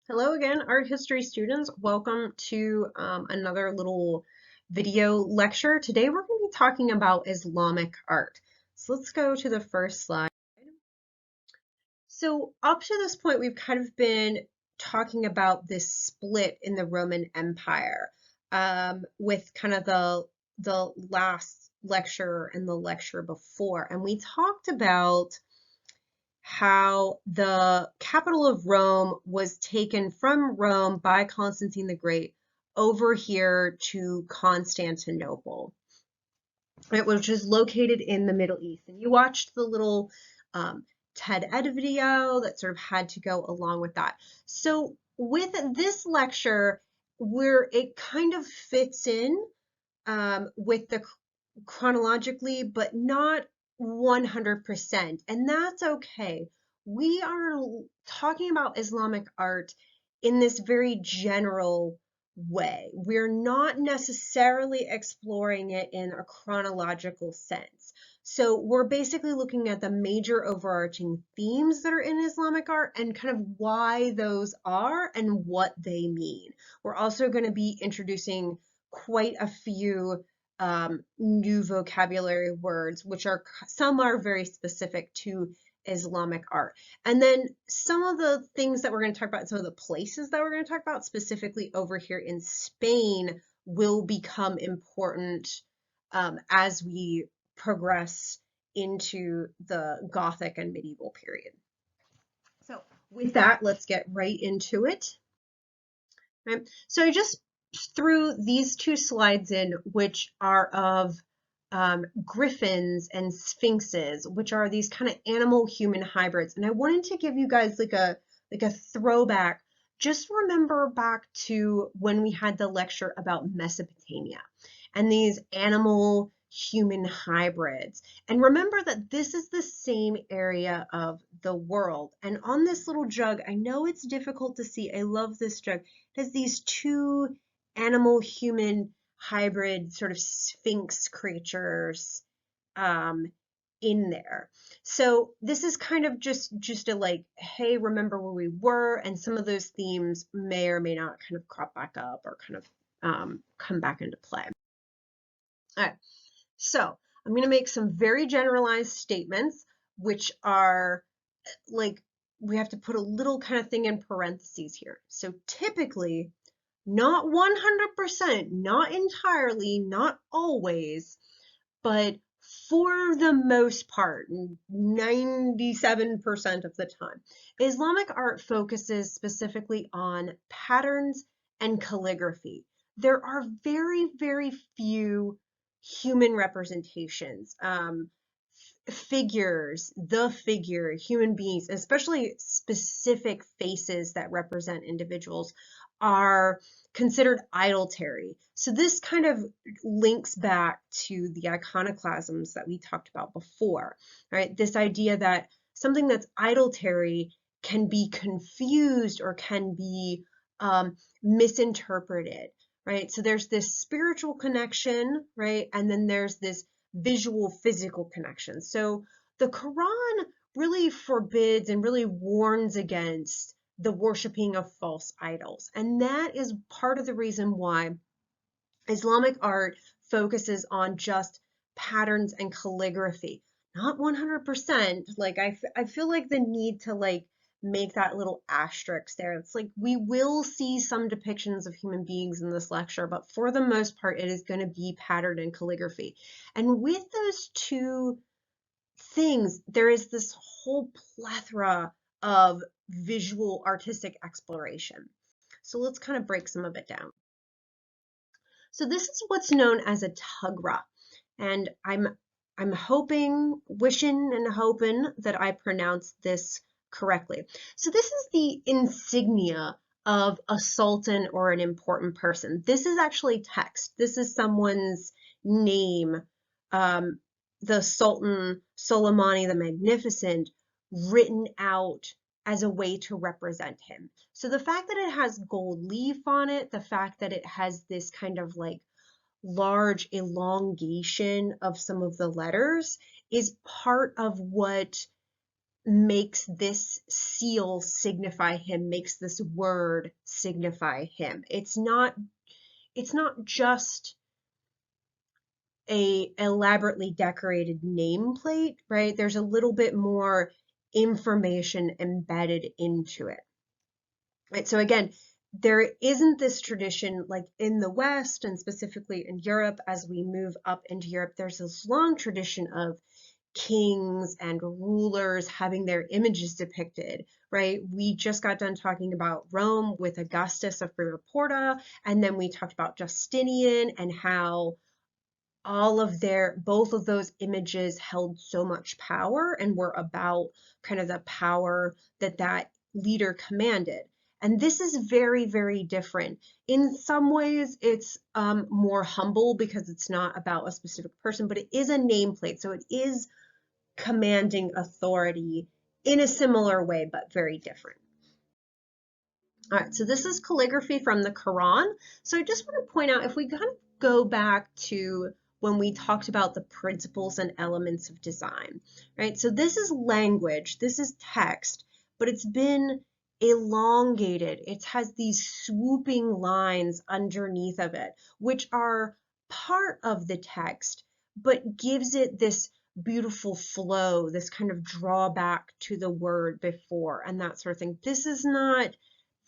Hello again, art history students. Welcome to another little video lecture. Today we're going to be talking about Islamic art. So let's go to the first slide. So up to this point, we've kind of been talking about this split in the Roman Empire with kind of the last lecture and the lecture before. And we talked about how the capital of Rome was taken from Rome by Constantine the Great over here to Constantinople, right, which is located in the Middle East. And you watched the little TED Ed video that sort of had to go along with that. So with this lecture, where it kind of fits in with the chronologically, but not 100%, and that's okay. We are talking about Islamic art in this very general way. We're not necessarily exploring it in a chronological sense. So we're basically looking at the major overarching themes that are in Islamic art and kind of why those are and what they mean. We're also going to be introducing quite a few new vocabulary words, which are some are very specific to Islamic art. And then some of the things that we're going to talk about, some of the places that we're going to talk about specifically over here in Spain will become important as we progress into the Gothic and medieval period. So with that, let's get right into it. Right? So I just threw these two slides in, which are of griffins and sphinxes, which are these kind of animal-human hybrids. And I wanted to give you guys like a throwback. Just remember back to when we had the lecture about Mesopotamia and these animal-human hybrids. And remember that this is the same area of the world. And on this little jug, I know it's difficult to see. I love this jug. It has these two animal-human hybrid sort of sphinx creatures in there. So this is kind of just a like, hey, remember where we were, and some of those themes may or may not kind of crop back up or kind of come back into play. All right, so I'm going to make some very generalized statements, which are like, we have to put a little kind of thing in parentheses here. So typically, not 100%, not entirely, not always, but for the most part, 97% of the time, Islamic art focuses specifically on patterns and calligraphy. There are very, very few human representations, figures, the figure, human beings, especially specific faces that represent individuals, are considered idolatry. So this kind of links back to the iconoclasms that we talked about before, right? This idea that something that's idolatry can be confused or can be misinterpreted, right? So there's this spiritual connection, right? And then there's this visual physical connection. So the Quran really forbids and really warns against the worshiping of false idols. And that is part of the reason why Islamic art focuses on just patterns and calligraphy. Not 100%. Like I feel like the need to like make that little asterisk there. It's like we will see some depictions of human beings in this lecture, but for the most part, it is going to be pattern and calligraphy. And with those two things, there is this whole plethora of visual artistic exploration. So let's kind of break some of it down. So this is what's known as a tugra, and I'm hoping, wishing and hoping that I pronounce this correctly. So this is the insignia of a sultan or an important person. This is actually text. This is someone's name, the Sultan Soleimani the Magnificent, written out as a way to represent him. So the fact that it has gold leaf on it, the fact that it has this kind of like large elongation of some of the letters is part of what makes this seal signify him, makes this word signify him. It's not just a elaborately decorated nameplate, right? There's a little bit more information embedded into it. Right? So again, there isn't this tradition like in the West and specifically in Europe. As we move up into Europe, there's this long tradition of kings and rulers having their images depicted, right? We just got done talking about Rome with Augustus of Porta, and then we talked about Justinian and how both of those images held so much power and were about kind of the power that that leader commanded. And this is very, very different. In some ways, it's more humble because it's not about a specific person, but it is a nameplate. So it is commanding authority in a similar way, but very different. All right, so this is calligraphy from the Quran. So I just want to point out, if we kind of go back to when we talked about the principles and elements of design, right? So this is language, this is text, but it's been elongated. It has these swooping lines underneath of it, which are part of the text, but gives it this beautiful flow, this kind of drawback to the word before and that sort of thing. This is not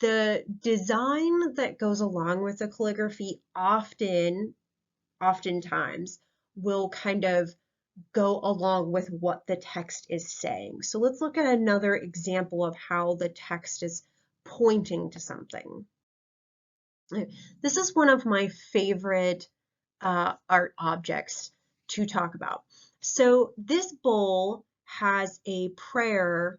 the design that goes along with the calligraphy oftentimes will kind of go along with what the text is saying. So let's look at another example of how the text is pointing to something. This is one of my favorite art objects to talk about. So this bowl has a prayer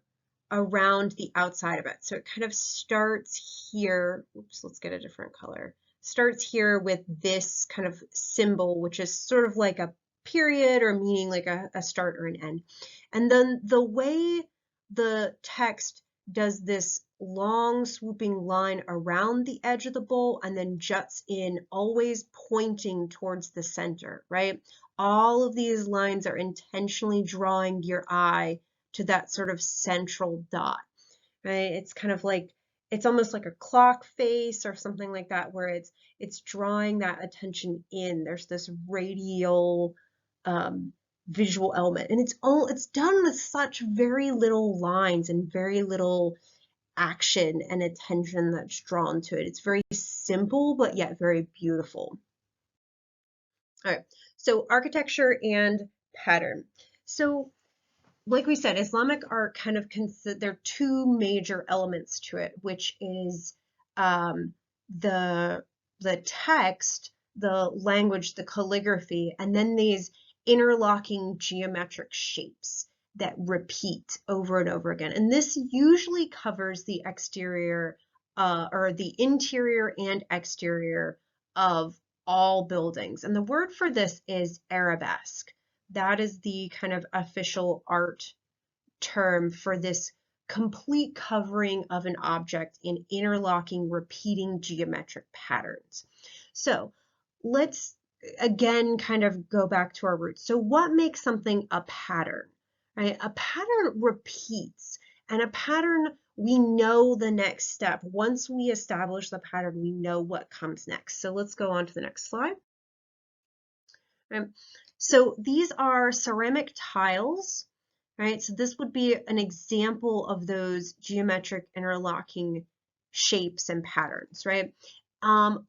around the outside of it. So it kind of starts here. Oops, let's get a different color. Starts here with this kind of symbol, which is sort of like a period or meaning like a start or an end. And then the way the text does this long swooping line around the edge of the bowl and then juts in, always pointing towards the center, right? All of these lines are intentionally drawing your eye to that sort of central dot, right? It's kind of like, it's almost like a clock face or something like that, where it's drawing that attention in. There's this radial visual element, and it's done with such very little lines and very little action and attention that's drawn to it. It's very simple, but yet very beautiful. All right, so architecture and pattern. So like we said, Islamic art kind of there are two major elements to it, which is the text, the language, the calligraphy, and then these interlocking geometric shapes that repeat over and over again. And this usually covers the exterior or the interior and exterior of all buildings. And the word for this is arabesque. That is the kind of official art term for this complete covering of an object in interlocking, repeating geometric patterns. So let's again kind of go back to our roots. So what makes something a pattern, right? A pattern repeats, and a pattern, we know the next step. Once we establish the pattern, we know what comes next. So let's go on to the next slide. So these are ceramic tiles, right? So this would be an example of those geometric interlocking shapes and patterns, right?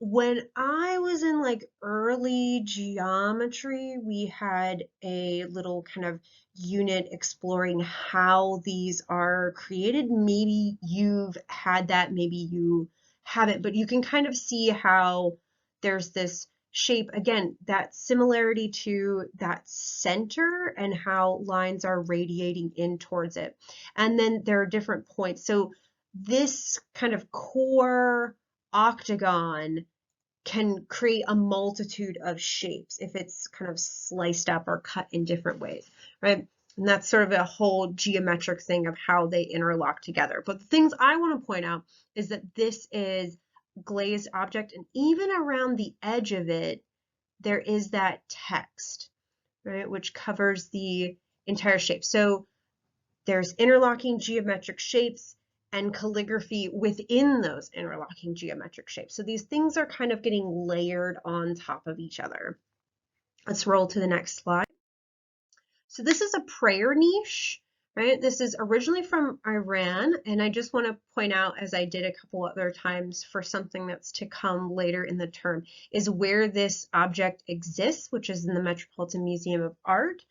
When I was in like early geometry, we had a little kind of unit exploring how these are created. Maybe you've had that, maybe you haven't, but you can kind of see how there's this shape, again, that similarity to that center and how lines are radiating in towards it. And then there are different points. So this kind of core octagon can create a multitude of shapes if it's kind of sliced up or cut in different ways, right? And that's sort of a whole geometric thing of how they interlock together. But the things I want to point out is that this is glazed object, and even around the edge of it, there is that text, right, which covers the entire shape. So There's interlocking geometric shapes and calligraphy within those interlocking geometric shapes. So these things are kind of getting layered on top of each other. Let's roll to the next slide. So this is a prayer niche, right? This is originally from Iran, and I just want to point out, as I did a couple other times for something that's to come later in the term, is where this object exists, which is in the Metropolitan Museum of Art.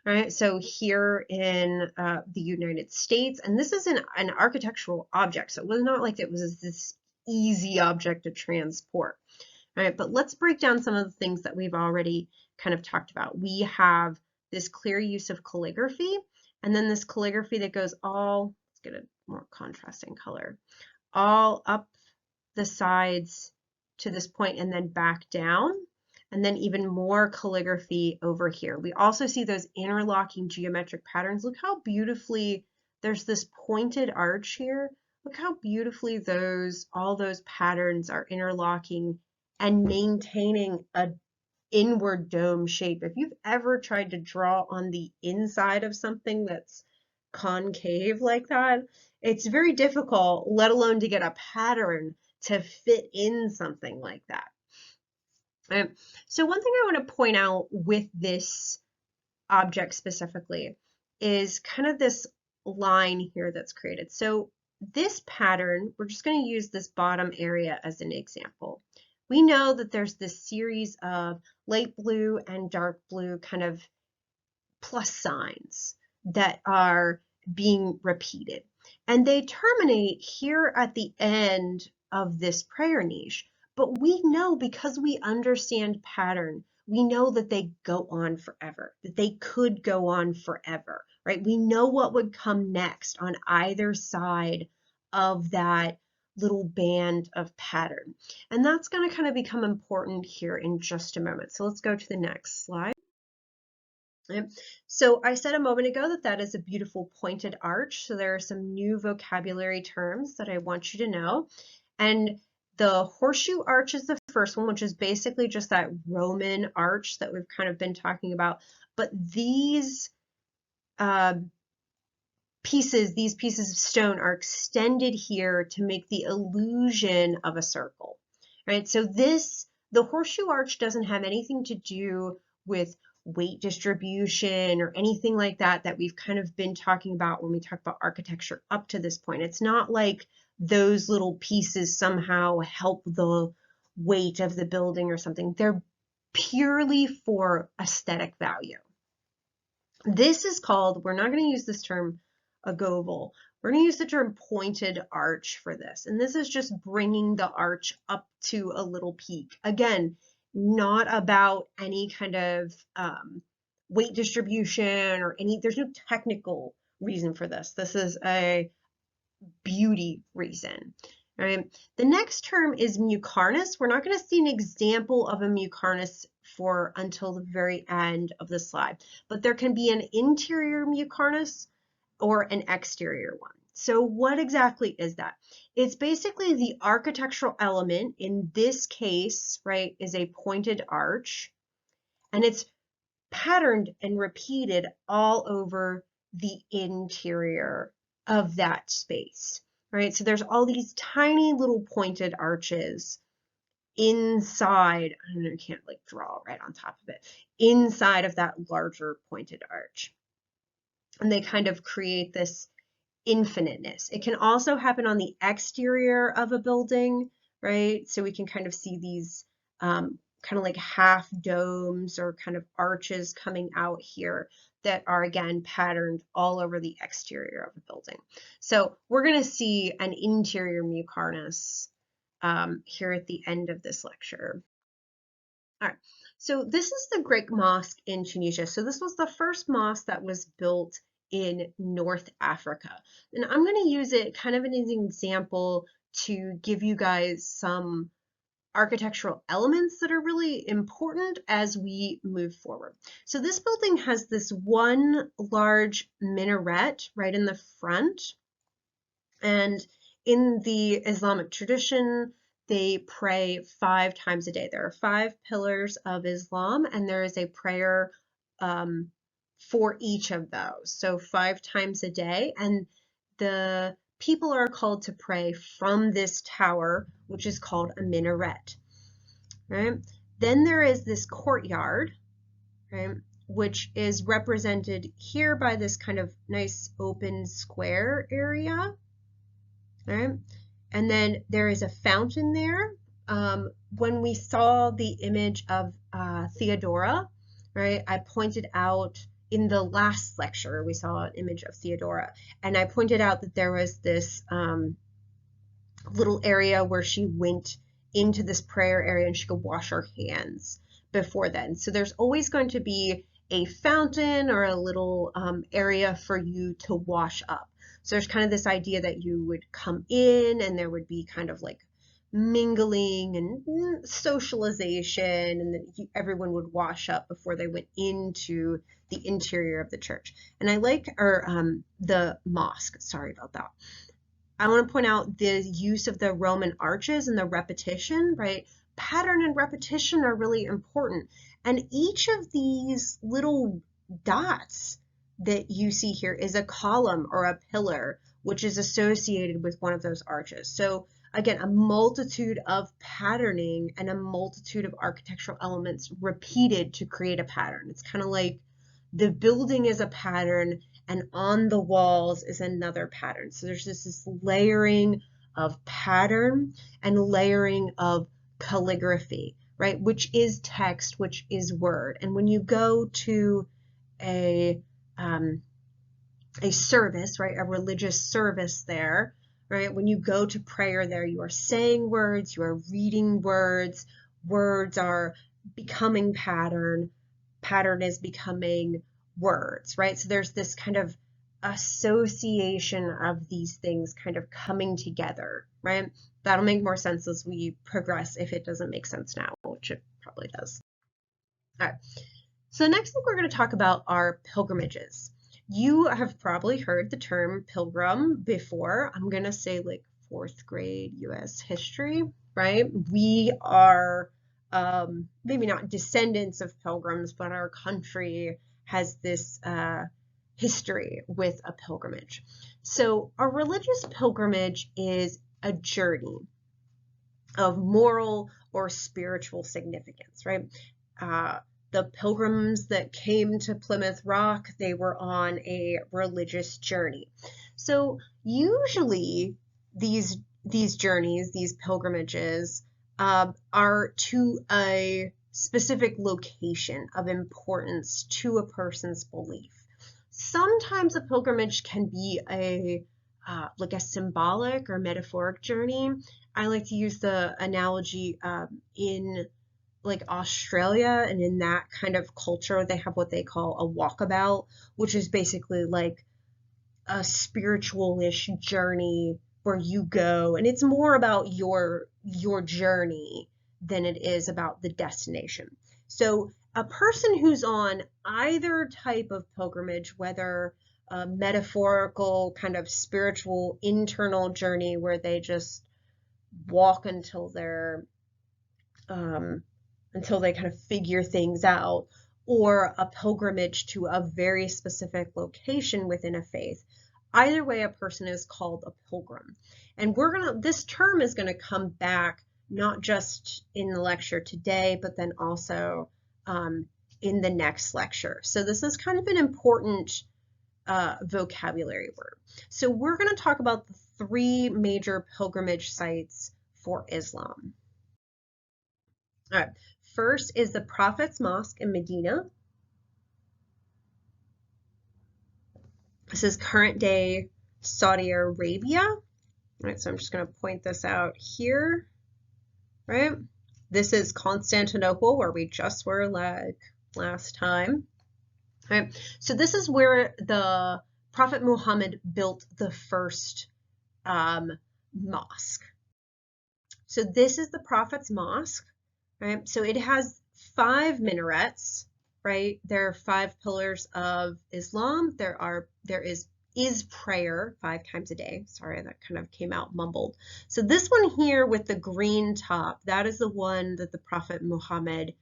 Right, so here in the United States, and this is an architectural object, so it was not like it was this easy object to transport. All right, but let's break down some of the things that we've already kind of talked about. We have this clear use of calligraphy, and then this calligraphy that goes all, let's get a more contrasting color, all up the sides to this point and then back down. And then even more calligraphy over here. We also see those interlocking geometric patterns. Look how beautifully there's this pointed arch here. Look how beautifully all those patterns are interlocking and maintaining a inward dome shape. If you've ever tried to draw on the inside of something that's concave like that, it's very difficult, let alone to get a pattern to fit in something like that. So one thing I want to point out with this object specifically is kind of this line here that's created. So this pattern, we're just going to use this bottom area as an example. We know that there's this series of light blue and dark blue kind of plus signs that are being repeated. And they terminate here at the end of this prayer niche. But we know, because we understand pattern, we know that they go on forever, that they could go on forever, right? We know what would come next on either side of that little band of pattern. And that's going to kind of become important here in just a moment. So let's go to the next slide. So I said a moment ago that that is a beautiful pointed arch. So there are some new vocabulary terms that I want you to know. And the horseshoe arch is the first one, which is basically just that Roman arch that we've kind of been talking about. But these pieces of stone are extended here to make the illusion of a circle, right? So the horseshoe arch doesn't have anything to do with weight distribution or anything like that we've kind of been talking about when we talk about architecture up to this point. It's not like those little pieces somehow help the weight of the building or something. They're purely for aesthetic value. This is called, we're not going to use this term ogival, we're going to use the term pointed arch for this. And this is just bringing the arch up to a little peak. Again, not about any kind of weight distribution or there's no technical reason for this. This is a beauty reason. Right? The next term is mucornus. We're not going to see an example of a mucornus until the very end of the slide, but there can be an interior mucornus or an exterior one. So what exactly is that? It's basically the architectural element. In this case, right, is a pointed arch, and it's patterned and repeated all over the interior of that space, right? So there's all these tiny little pointed arches inside, I don't know, I can't like draw right on top of it, inside of that larger pointed arch. And they kind of create this infiniteness. It can also happen on the exterior of a building, right? So we can kind of see these kind of like half domes or kind of arches coming out here that are again patterned all over the exterior of a building. So we're going to see an interior mucornus here at the end of this lecture. All right, so this is the Great Mosque in Tunisia. So this was the first mosque that was built in North Africa. And I'm going to use it kind of as an example to give you guys some architectural elements that are really important as we move forward. So this building has this one large minaret right in the front. And in the Islamic tradition, they pray 5 times a day. There are 5 pillars of Islam, and there is a prayer for each of those. So 5 times a day. And the people are called to pray from this tower, which is called a minaret. Right? Then there is this courtyard, right, which is represented here by this kind of nice open square area. Right? And then there is a fountain there. When we saw the image of Theodora, right, I pointed out in the last lecture, we saw an image of Theodora, and I pointed out that there was this little area where she went into this prayer area and she could wash her hands before then. So there's always going to be a fountain or a little area for you to wash up. So there's kind of this idea that you would come in and there would be kind of like mingling and socialization, and that everyone would wash up before they went into the interior of the church. And I like, the mosque, sorry about that. I want to point out the use of the Roman arches and the repetition, right? Pattern and repetition are really important. And each of these little dots that you see here is a column or a pillar, which is associated with one of those arches. So again, a multitude of patterning and a multitude of architectural elements repeated to create a pattern. It's kind of like the building is a pattern and on the walls is another pattern. So there's this layering of pattern and layering of calligraphy, right? Which is text, which is word. And when you go to a service, right, a religious service there, right, when you go to prayer there, you are saying words, you are reading words, words are becoming pattern, pattern is becoming words, right? So there's this kind of association of these things kind of coming together, right? That'll make more sense as we progress if it doesn't make sense now, which it probably does. All right. So the next thing we're going to talk about are pilgrimages. You have probably heard the term pilgrim before. I'm going to say like 4th grade US history, right? We are maybe not descendants of pilgrims, but our country has this history with a pilgrimage. So a religious pilgrimage is a journey of moral or spiritual significance, right? The pilgrims that came to Plymouth Rock, they were on a religious journey. So usually these journeys, these pilgrimages, are to a specific location of importance to a person's belief. Sometimes a pilgrimage can be like a symbolic or metaphoric journey. I like to use the analogy in like Australia, and in that kind of culture, they have what they call a walkabout, which is basically like a spiritual-ish journey where you go, and it's more about your journey than it is about the destination. So a person who's on either type of pilgrimage, whether a metaphorical kind of spiritual internal journey where they just walk until they kind of figure things out, or a pilgrimage to a very specific location within a faith. Either way, a person is called a pilgrim. And this term is gonna come back not just in the lecture today, but then also in the next lecture. So this is kind of an important vocabulary word. So we're gonna talk about the 3 major pilgrimage sites for Islam. All right. First is the Prophet's Mosque in Medina. This is current day Saudi Arabia. All right, so I'm just going to point this out here, right? This is Constantinople, where we just were like last time. All right, so this is where the Prophet Muhammad built the first mosque. So this is the Prophet's Mosque. Right? So it has 5 minarets, right? There are 5 pillars of Islam. There is prayer 5 times a day. Sorry, that kind of came out mumbled. So this one here with the green top, that is the one that the Prophet Muhammad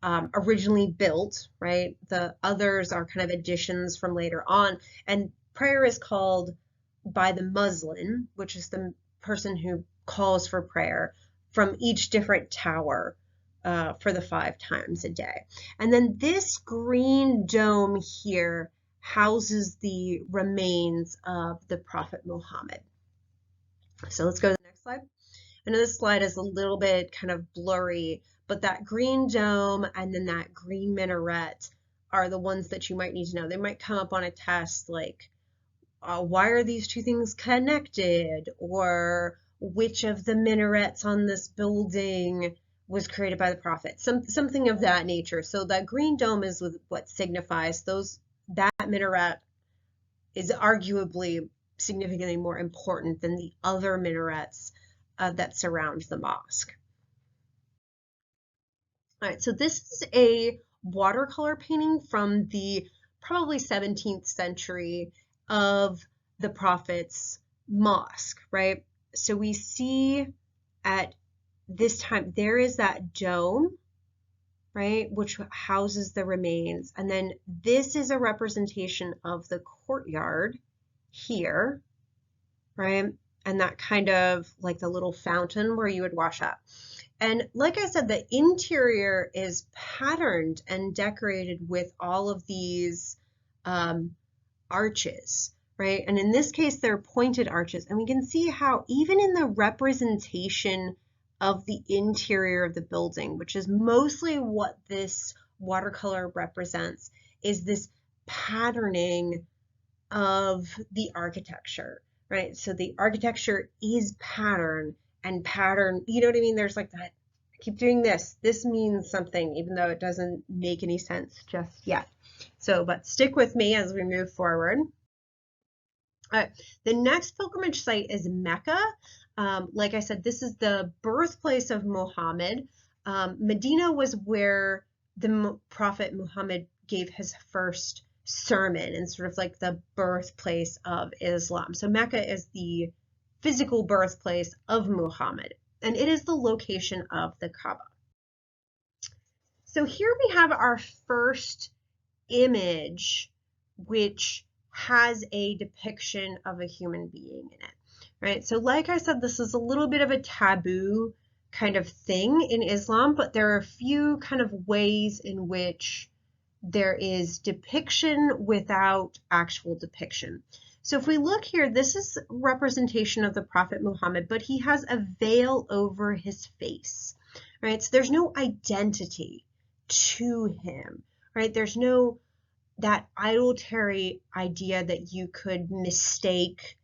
originally built, right? The others are kind of additions from later on. And prayer is called by the muezzin, which is the person who calls for prayer, from each different tower for the 5 times a day. And then this green dome here houses the remains of the Prophet Muhammad. So let's go to the next slide. I know this slide is a little bit kind of blurry, but that green dome and then that green minaret are the ones that you might need to know. They might come up on a test like, why are these two things connected? Or which of the minarets on this building was created by the Prophet? Something of that nature. So that green dome is what signifies that minaret is arguably significantly more important than the other minarets that surround the mosque. All right, so this is a watercolor painting from the probably 17th century of the Prophet's mosque, right? So we see at this time, there is that dome, right, which houses the remains. And then this is a representation of the courtyard here, right? And that kind of like the little fountain where you would wash up. And like I said, the interior is patterned and decorated with all of these arches, right? And in this case, they're pointed arches. And we can see how even in the representation of the interior of the building, which is mostly what this watercolor represents, is this patterning of the architecture, right? So the architecture is pattern, and pattern, you know what I mean? There's like that, I keep doing this. This means something, even though it doesn't make any sense just yet. So, but stick with me as we move forward. The next pilgrimage site is Mecca. Like I said, this is the birthplace of Muhammad. Medina was where the Prophet Muhammad gave his first sermon and sort of like the birthplace of Islam. So Mecca is the physical birthplace of Muhammad, and it is the location of the Kaaba. So here we have our first image, which has a depiction of a human being in it, right? So like I said, this is a little bit of a taboo kind of thing in Islam, but there are a few kind of ways in which there is depiction without actual depiction. So if we look here, this is representation of the Prophet Muhammad, but he has a veil over his face, right? So there's no identity to him, right? There's no that idolatry idea that you could mistake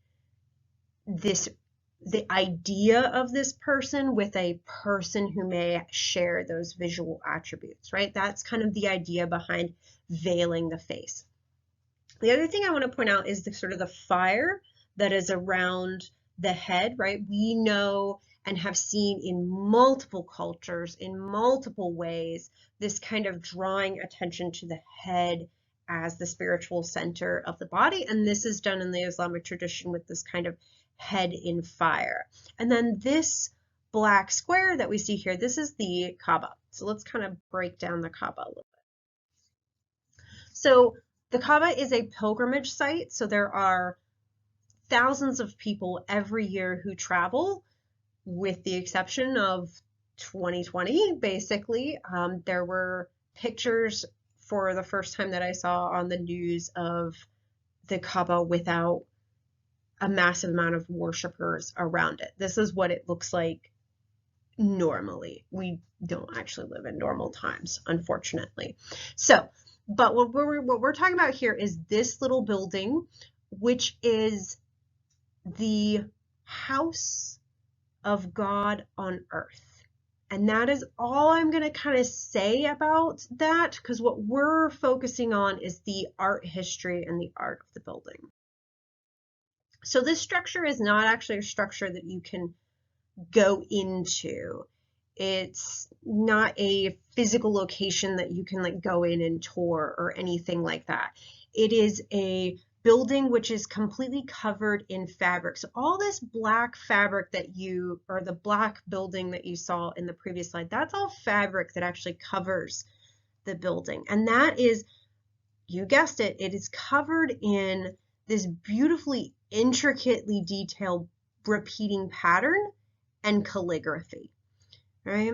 the idea of this person with a person who may share those visual attributes, right? That's kind of the idea behind veiling the face. The other thing I want to point out is the sort of the fire that is around the head, right? We know and have seen in multiple cultures, in multiple ways, this kind of drawing attention to the head as the spiritual center of the body. And this is done in the Islamic tradition with this kind of head in fire. And then this black square that we see here, this is the Kaaba. So let's kind of break down the Kaaba a little bit. So the Kaaba is a pilgrimage site. So there are thousands of people every year who travel, with the exception of 2020, basically. There were pictures for the first time that I saw on the news of the Kaaba without a massive amount of worshipers around it. This is what it looks like normally. We don't actually live in normal times, unfortunately. So, but what we're talking about here is this little building, which is the house of God on earth. And that is all I'm going to kind of say about that, because what we're focusing on is the art history and the art of the building. So this structure is not actually a structure that you can go into. It's not a physical location that you can like go in and tour or anything like that. It is a building which is completely covered in fabric. So all this black fabric that or the black building that you saw in the previous slide, that's all fabric that actually covers the building. And that is, you guessed it, it is covered in this beautifully, intricately detailed repeating pattern and calligraphy, right?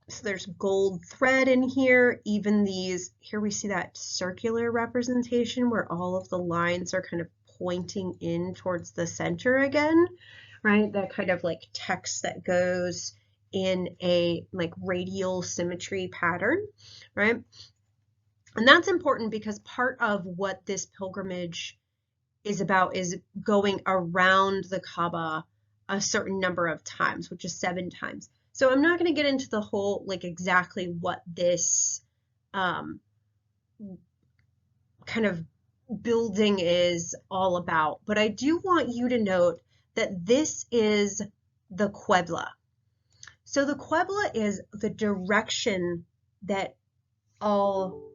So there's gold thread in here, even these, here we see that circular representation where all of the lines are kind of pointing in towards the center again, right? That kind of like text that goes in a like radial symmetry pattern, right? And that's important because part of what this pilgrimage is about is going around the Kaaba a certain number of times, which is 7 times. So I'm not going to get into the whole, like exactly what this kind of building is all about, but I do want you to note that this is the Qibla. So the Qibla is the direction that all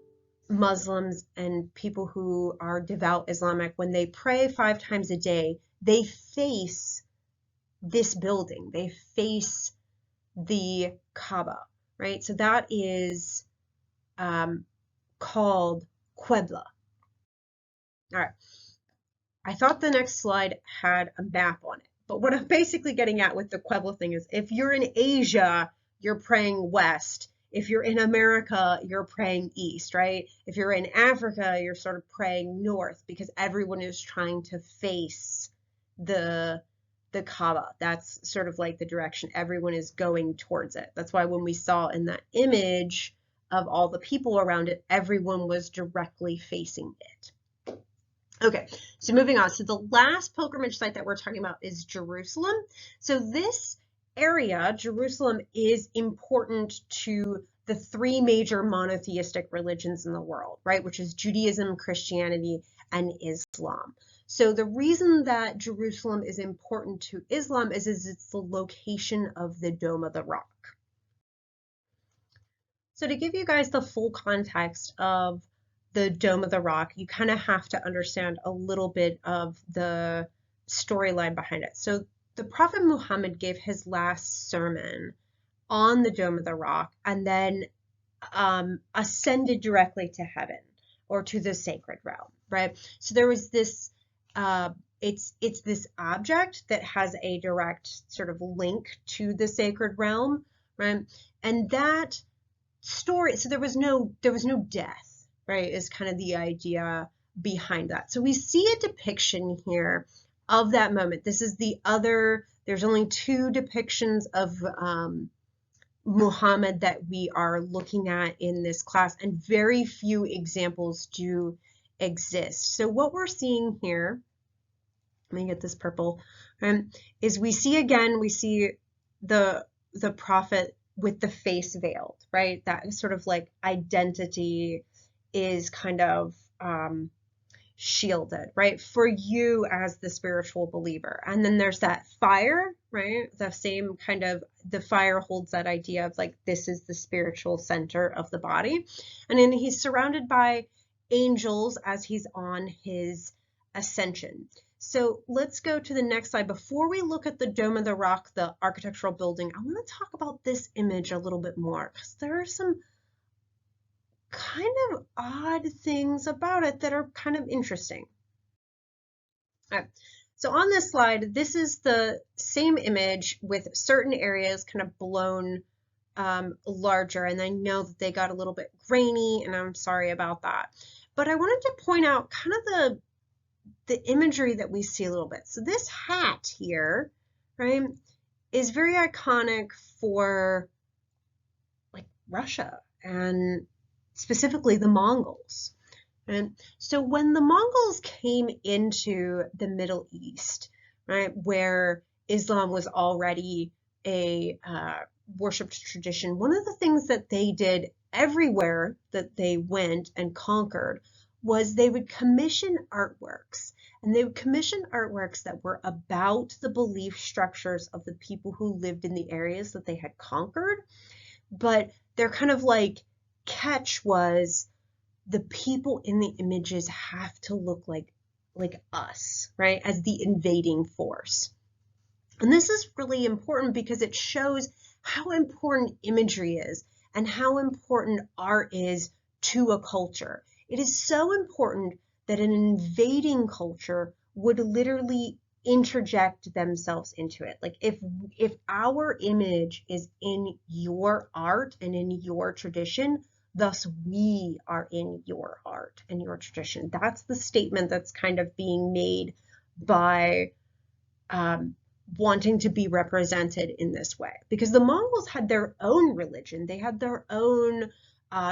Muslims and people who are devout Islamic, when they pray 5 times a day, they face this building. They face the Kaaba, right? So that is called Qibla. All right. I thought the next slide had a map on it, but what I'm basically getting at with the Qibla thing is if you're in Asia, you're praying west. If you're in America, you're praying east, right? If you're in Africa, you're sort of praying north because everyone is trying to face the Kaaba. That's sort of like the direction everyone is going towards it. That's why when we saw in that image of all the people around it, everyone was directly facing it. Okay, so moving on. So the last pilgrimage site that we're talking about is Jerusalem. So this area, Jerusalem, is important to the 3 major monotheistic religions in the world, right? Which is Judaism, Christianity, and Islam. So the reason that Jerusalem is important to Islam is it's the location of the Dome of the Rock. So to give you guys the full context of the Dome of the Rock, you kind of have to understand a little bit of the storyline behind it. So the Prophet Muhammad gave his last sermon on the Dome of the Rock and then ascended directly to heaven or to the sacred realm, right? So there was this, it's this object that has a direct sort of link to the sacred realm, right? And that story, so there was no death, right, is kind of the idea behind that. So we see a depiction here of that moment. This is the other, there's only 2 depictions of Muhammad that we are looking at in this class, and very few examples do exist. So what we're seeing here, let me get this purple, is we see the prophet with the face veiled, right? That sort of like identity is kind of shielded, right? For you as the spiritual believer. And then there's that fire, right? The same kind of, the fire holds that idea of like, this is the spiritual center of the body. And then he's surrounded by angels as he's on his ascension. So let's go to the next slide. Before we look at the Dome of the Rock, the architectural building, I want to talk about this image a little bit more because there are some kind of odd things about it that are kind of interesting. All right. So on this slide, this is the same image with certain areas kind of blown larger, and I know that they got a little bit grainy, and I'm sorry about that. But I wanted to point out kind of the imagery that we see a little bit. So this hat here, right, is very iconic for like Russia and specifically the Mongols. And so when the Mongols came into the Middle East, right, where Islam was already a worshipped tradition, one of the things that they did everywhere that they went and conquered was they would commission artworks. And they would commission artworks that were about the belief structures of the people who lived in the areas that they had conquered. But their kind of like catch was the people in the images have to look like us, right, as the invading force. And this is really important because it shows how important imagery is and how important art is to a culture. It is so important that an invading culture would literally interject themselves into it. Like if our image is in your art and in your tradition, thus we are in your art and your tradition. That's the statement that's kind of being made by wanting to be represented in this way. Because the Mongols had their own religion, they had their own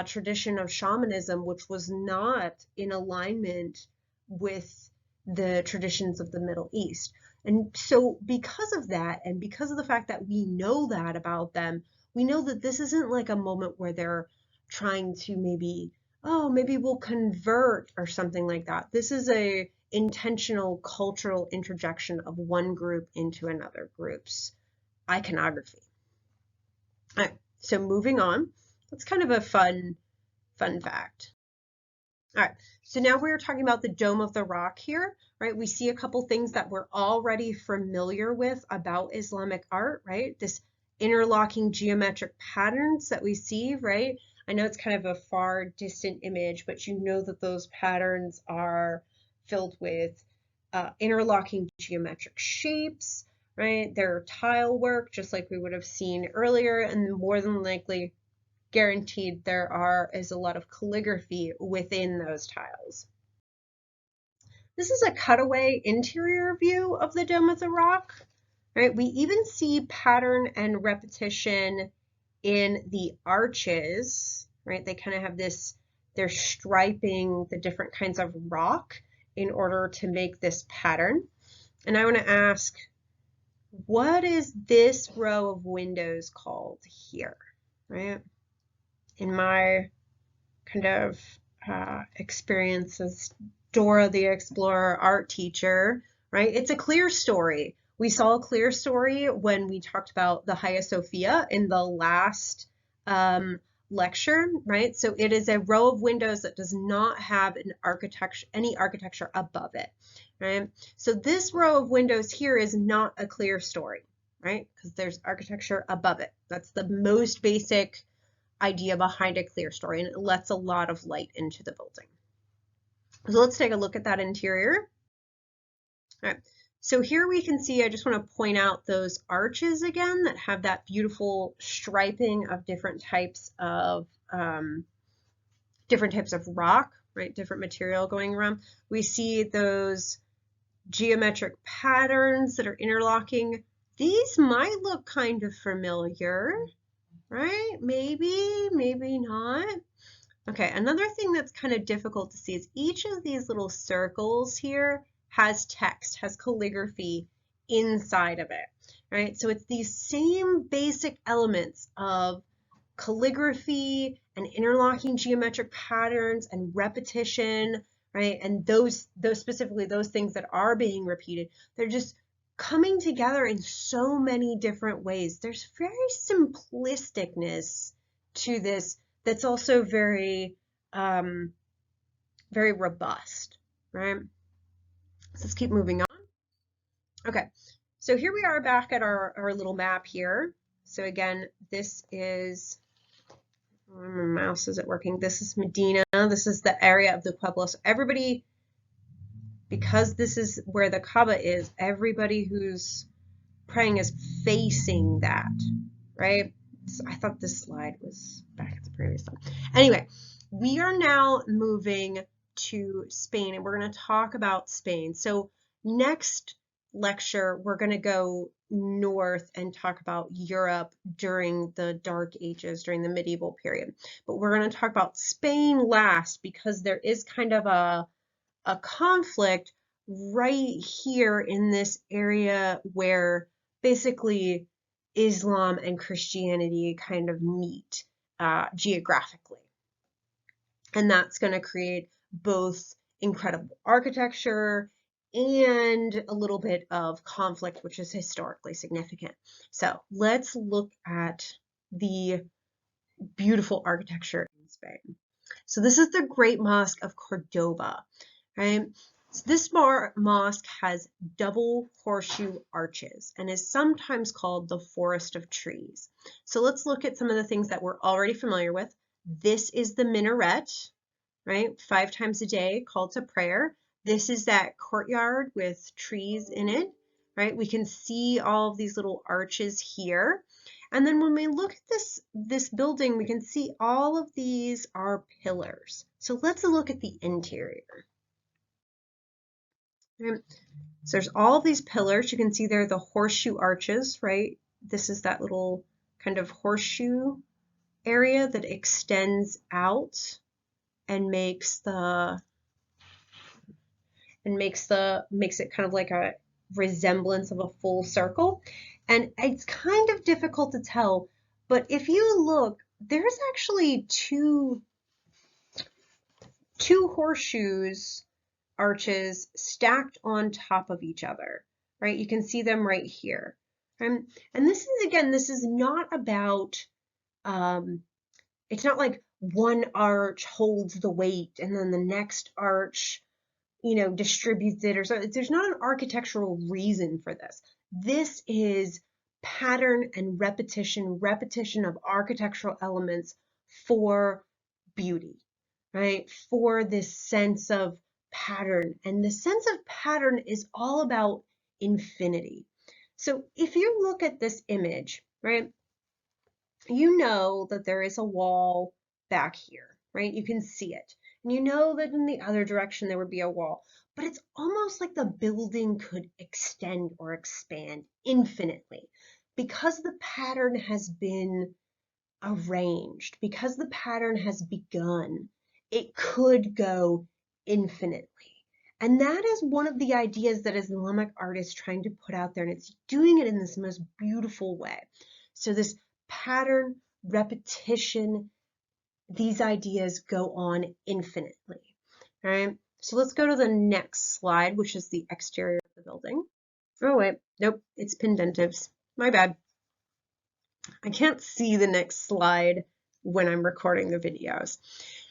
tradition of shamanism, which was not in alignment with the traditions of the Middle East. And so because of that, and because of the fact that we know that about them, we know that this isn't like a moment where they're trying to maybe, oh, maybe we'll convert or something like that. This is a intentional cultural interjection of one group into another group's iconography. All right, so moving on. That's kind of a fun fact. All right, so now we're talking about the Dome of the Rock here, right? We see a couple things that we're already familiar with about Islamic art, right? This interlocking geometric patterns that we see, right? I know it's kind of a far distant image, but you know that those patterns are filled with interlocking geometric shapes, right? They're tile work, just like we would have seen earlier, and more than likely, guaranteed, there is a lot of calligraphy within those tiles. This is a cutaway interior view of the Dome of the Rock, right? We even see pattern and repetition in the arches, right? They kind of have this, they're striping the different kinds of rock in order to make this pattern. And I want to ask, what is this row of windows called here, right? In my kind of experience as Dora the Explorer art teacher, right? It's a clear story. We saw a clear story when we talked about the Hagia Sophia in the last lecture, right? So it is a row of windows that does not have any architecture above it, right? So this row of windows here is not a clear story, right? Because there's architecture above it. That's the most basic idea behind a clear story, and it lets a lot of light into the building. So let's take a look at that interior. All right, so here we can see, I just want to point out those arches again that have that beautiful striping of different types of rock, right? Different material going around. We see those geometric patterns that are interlocking. These might look kind of familiar, right? Maybe, maybe not. Okay, another thing that's kind of difficult to see is each of these little circles here has text, has calligraphy inside of it, right? So it's these same basic elements of calligraphy and interlocking geometric patterns and repetition, right? And those specifically, those things that are being repeated, they're just coming together in so many different ways. There's very simplisticness to this that's also very, very robust, right? So let's keep moving on. Okay, so here we are back at our little map here. So again, this is, my mouse isn't working. This is Medina. This is the area of the Pueblo. So everybody, because this is where the Kaaba is, everybody who's praying is facing that, right? So I thought this slide was back at the previous one. Anyway, we are now moving to Spain, and we're going to talk about Spain. So next lecture, we're going to go north and talk about Europe during the Dark Ages, during the medieval period. But we're going to talk about Spain last because there is kind of a conflict right here in this area where basically Islam and Christianity kind of meet geographically. And that's going to create both incredible architecture and a little bit of conflict, which is historically significant. So let's look at the beautiful architecture in Spain. So this is the Great Mosque of Cordoba, right? So this mosque has double horseshoe arches and is sometimes called the forest of trees. So let's look at some of the things that we're already familiar with. This is the minaret, right? 5 times a day, call to prayer. This is that courtyard with trees in it, right? We can see all of these little arches here. And then when we look at this building, we can see all of these are pillars. So let's look at the interior. Right? So there's all of these pillars. You can see they're the horseshoe arches, right? This is that little kind of horseshoe area that extends out and makes it kind of like a resemblance of a full circle. And it's kind of difficult to tell, but if you look, there's actually two horseshoes arches stacked on top of each other, right? You can see them right here. And this is, again, this is not about, it's not like one arch holds the weight and then the next arch, distributes it or so. There's not an architectural reason for this. This is pattern and repetition of architectural elements for beauty, right? For this sense of pattern. And the sense of pattern is all about infinity. So if you look at this image, right, you know that there is a wall back here, right? You can see it. And you know that in the other direction there would be a wall. But it's almost like the building could extend or expand infinitely because the pattern has been arranged, because the pattern has begun, it could go infinitely. And that is one of the ideas that Islamic art is trying to put out there, and it's doing it in this most beautiful way. So this pattern, repetition, these ideas go on infinitely. All right, so let's go to the next slide, which is the exterior of the building. Oh wait, nope, it's pendentives. My bad. I can't see the next slide when I'm recording the videos.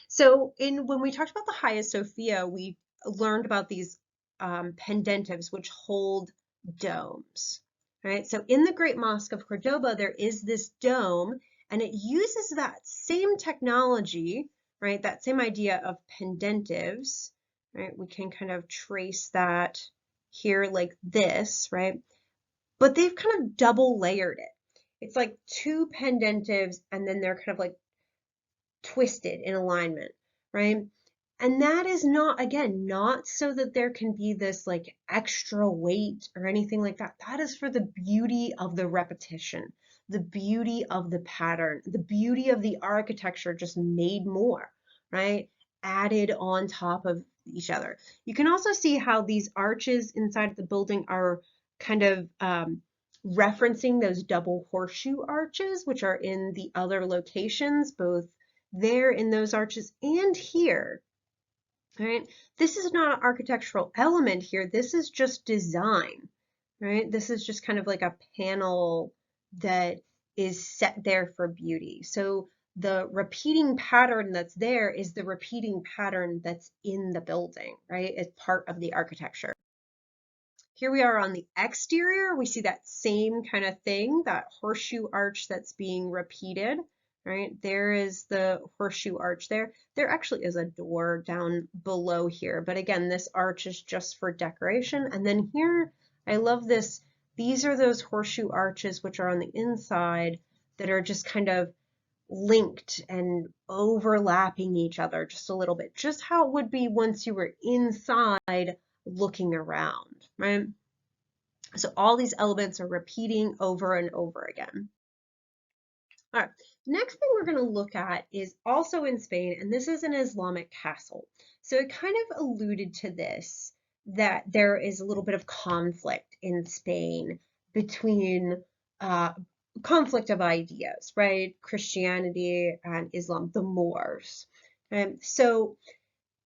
So when we talked about the Hagia Sophia, we learned about these pendentives, which hold domes. Right? So in the Great Mosque of Cordoba, there is this dome, and it uses that same technology, right? That same idea of pendentives, right? We can kind of trace that here like this, right? But they've kind of double layered it. It's like 2 pendentives, and then they're kind of like twisted in alignment, right? And that is not, again, not so that there can be this like extra weight or anything like that. That is for the beauty of the repetition, the beauty of the pattern, the beauty of the architecture just made more, right? Added on top of each other. You can also see how these arches inside of the building are kind of referencing those double horseshoe arches, which are in the other locations, both there in those arches and here. Right? This is not an architectural element here. This is just design, right? This is just kind of like a panel that is set there for beauty. So the repeating pattern that's there is the repeating pattern that's in the building, right? As part of the architecture. Here we are on the exterior. We see that same kind of thing, that horseshoe arch that's being repeated, right? There is the horseshoe arch there. There actually is a door down below here, but again, this arch is just for decoration. And then here, I love this. These are those horseshoe arches which are on the inside that are just kind of linked and overlapping each other just a little bit, just how it would be once you were inside looking around, right? So all these elements are repeating over and over again. All right, next thing we're going to look at is also in Spain, and this is an Islamic castle. So it kind of alluded to this, that there is a little bit of conflict in Spain between conflict of ideas, right? Christianity and Islam, the Moors. So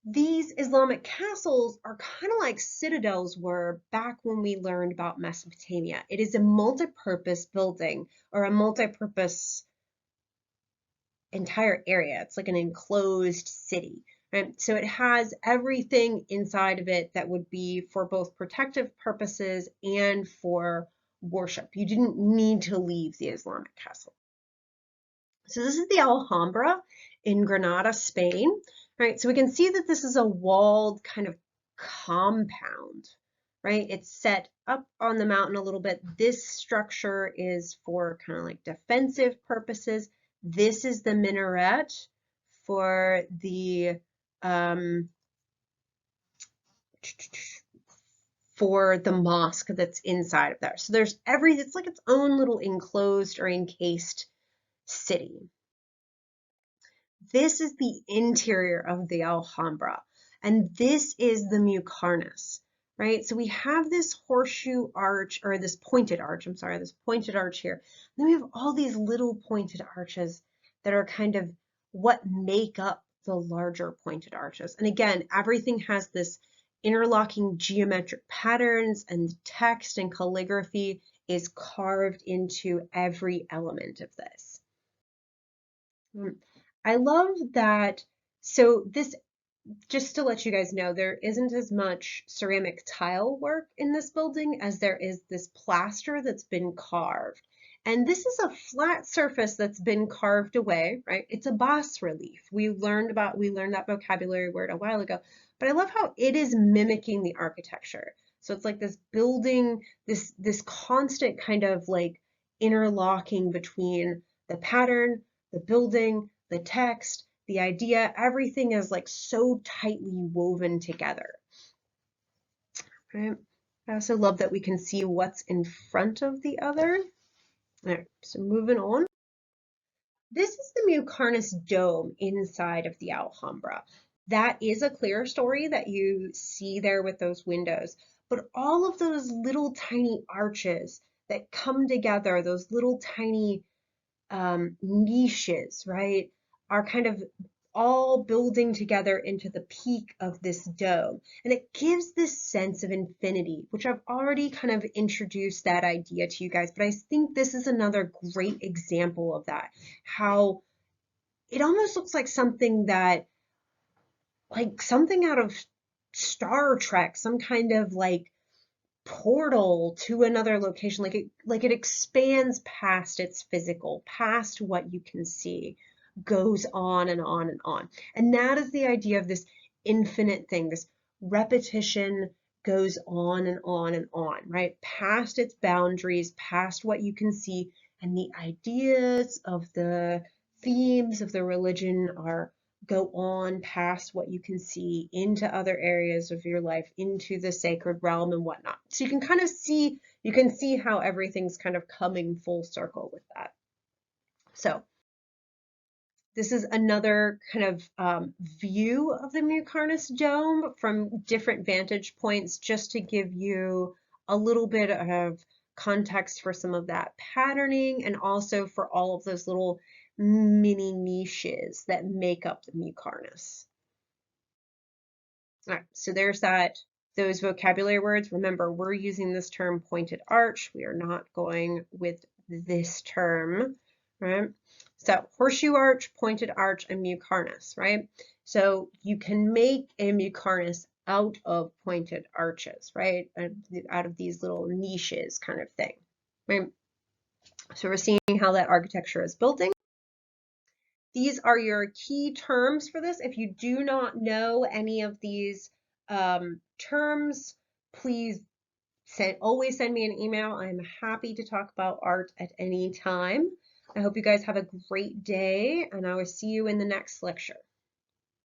these Islamic castles are kind of like citadels were back when we learned about Mesopotamia. It is a multi-purpose building or a multi-purpose entire area. It's like an enclosed city, right? So it has everything inside of it that would be for both protective purposes and for worship. You didn't need to leave the Islamic castle. So this is the Alhambra in Granada, Spain, right? So we can see that this is a walled kind of compound, right? It's set up on the mountain a little bit. This structure is for kind of like defensive purposes. This is the minaret for the mosque that's inside of there. So there's it's like its own little enclosed or encased city. This is the interior of the Alhambra, and this is the Mucornus, right? So we have this horseshoe arch, or this pointed arch, I'm sorry, this pointed arch here. And then we have all these little pointed arches that are kind of what make up the larger pointed arches. And again, everything has this interlocking geometric patterns, and text and calligraphy is carved into every element of this. I love that. So this, just to let you guys know, there isn't as much ceramic tile work in this building as there is this plaster that's been carved. And this is a flat surface that's been carved away, right? It's a bas relief. We learned that vocabulary word a while ago, but I love how it is mimicking the architecture. So it's like this building, this constant kind of like interlocking between the pattern, the building, the text, the idea, everything is like so tightly woven together. Right? I also love that we can see what's in front of the other. All right, so moving on. This is the Mucornus Dome inside of the Alhambra. That is a clear story that you see there with those windows, but all of those little tiny arches that come together, those little tiny niches, right, are kind of all building together into the peak of this dome. And it gives this sense of infinity, which I've already kind of introduced that idea to you guys, but I think this is another great example of that, how it almost looks like something out of Star Trek, some kind of like portal to another location, like it expands past its physical, past what you can see, goes on and on and on. And that is the idea of this infinite thing. This repetition goes on and on and on, right? Past its boundaries, past what you can see, and the ideas of the themes of the religion go on past what you can see into other areas of your life, into the sacred realm and whatnot. So you can see how everything's kind of coming full circle with that. So this is another kind of view of the Mucornus Dome from different vantage points, just to give you a little bit of context for some of that patterning, and also for all of those little mini niches that make up the Mucornus. All right, so there's those vocabulary words. Remember, we're using this term pointed arch. We are not going with this term, right? So horseshoe arch, pointed arch, and mucornus, right? So you can make a mucornus out of pointed arches, right? Out of these little niches kind of thing, right? So we're seeing how that architecture is building. These are your key terms for this. If you do not know any of these terms, please always send me an email. I'm happy to talk about art at any time. I hope you guys have a great day, and I will see you in the next lecture.